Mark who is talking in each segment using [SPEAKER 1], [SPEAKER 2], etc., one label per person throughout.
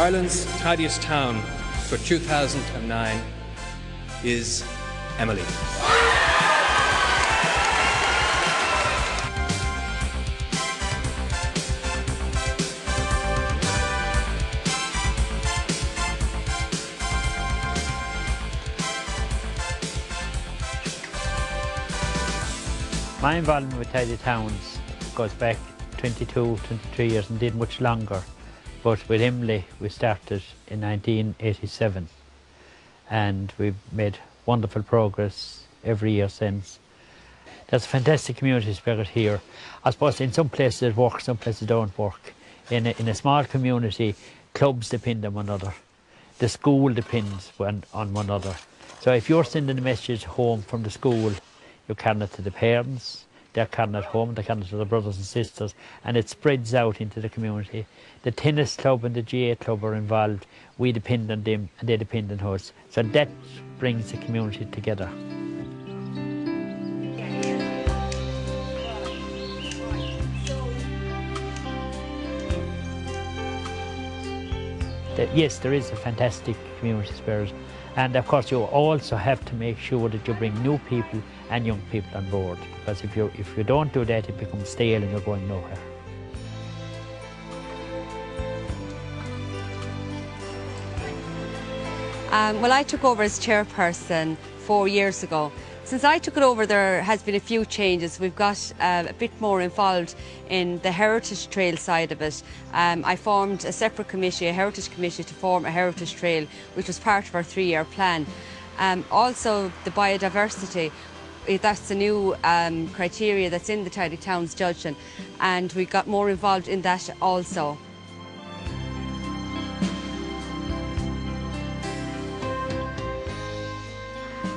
[SPEAKER 1] Ireland's tidiest town for 2009 is Emly.
[SPEAKER 2] My involvement with Tidy Towns goes back 22, 23 years and did much longer. But with Emly we started in 1987 and we've made wonderful progress every year since. There's a fantastic community spirit here. I suppose in some places it works, some places don't work. In a small community, clubs depend on one another. The school depends on one another. So if you're sending a message home from the school, you're carrying it to the parents, they're carrying it home, they're carrying it to their brothers and sisters, and it spreads out into the community. The tennis club and the GA club are involved. We depend on them and they depend on us. So that brings the community together. Yes, there is a fantastic community spirit. And of course you also have to make sure that you bring new people and young people on board, because if you don't do that, it becomes stale and you're going nowhere.
[SPEAKER 3] Well, I took over as chairperson 4 years ago. Since I took it over, there has been a few changes. We've got a bit more involved in the heritage trail side of it. I formed a separate committee, a heritage committee, to form a heritage trail, which was part of our 3-year plan. Also, the biodiversity, that's a new criteria that's in the Tidy Towns judging, and we got more involved in that also.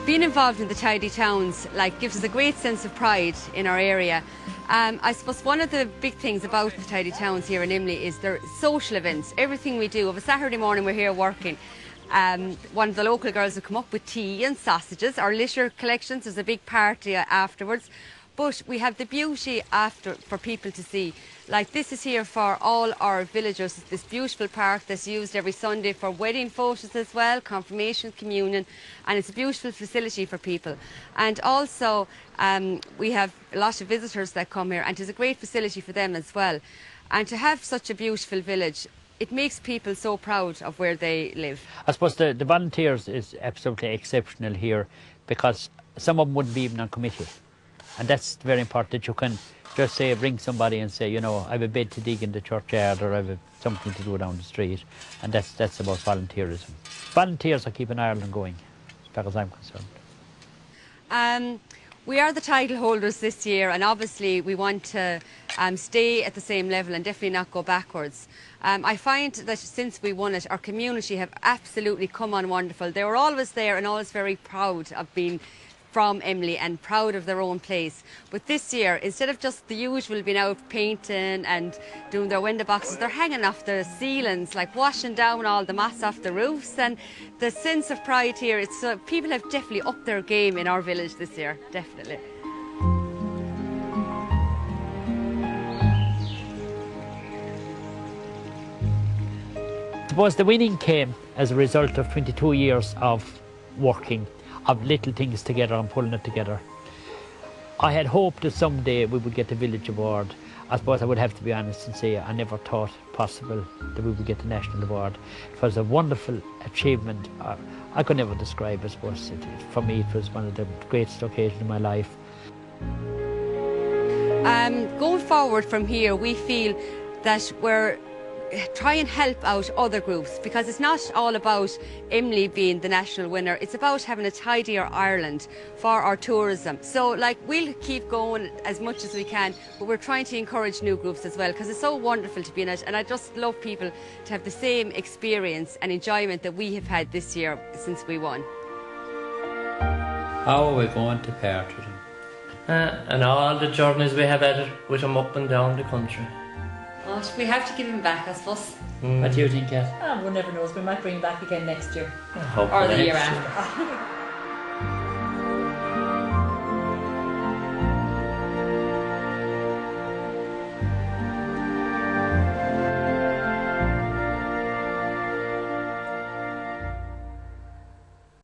[SPEAKER 3] Being involved in the Tidy Towns gives us a great sense of pride in our area. I suppose one of the big things about the Tidy Towns here in Emly is their social events. Everything we do, of a Saturday morning we're here working. One of the local girls will come up with tea and sausages. Our litter collections, there's a big party afterwards. But we have the beauty after for people to see. Like this is here for all our villagers, this beautiful park that's used every Sunday for wedding photos as well, confirmation, communion, and it's a beautiful facility for people. And also we have a lot of visitors that come here, and it's a great facility for them as well. And to have such a beautiful village, it makes people so proud of where they live. I
[SPEAKER 2] suppose the volunteers is absolutely exceptional here, because some of them wouldn't be even on committee. And that's very important, that you can just say, bring somebody and say, you know, I have a bed to dig in the churchyard, or I have something to do down the street. And that's about volunteerism. Volunteers are keeping Ireland going, as far as I'm concerned.
[SPEAKER 3] We are the title holders this year, and obviously we want to stay at the same level and definitely not go backwards. I find that since we won it, our community have absolutely come on wonderful. They were always there and always very proud of being from Emly and proud of their own place. But this year, instead of just the usual being out painting and doing their window boxes, they're hanging off the ceilings, washing down all the moss off the roofs, and the sense of pride here, people have definitely upped their game in our village this year, definitely.
[SPEAKER 2] I suppose the winning came as a result of 22 years of working, of little things together and pulling it together. I had hoped that someday we would get the village award. I suppose I would have to be honest and say I never thought possible that we would get the national award. It was a wonderful achievement. I could never describe, I suppose. For me, it was one of the greatest occasions in my life.
[SPEAKER 3] Going forward from here, we feel that we're try and help out other groups, because it's not all about Emly being the national winner, it's about having a tidier Ireland for our tourism. So we'll keep going as much as we can, but we're trying to encourage new groups as well, because it's so wonderful to be in it, and I just love people to have the same experience and enjoyment that we have had this year since we won.
[SPEAKER 2] How are we going to part with him?
[SPEAKER 4] And all the journeys we have had with him up and down the country.
[SPEAKER 3] We have to give him back, I suppose.
[SPEAKER 2] What do you think, Kat?
[SPEAKER 5] One never knows. We might bring him back again next year.
[SPEAKER 4] Hopefully.
[SPEAKER 5] Or the year after.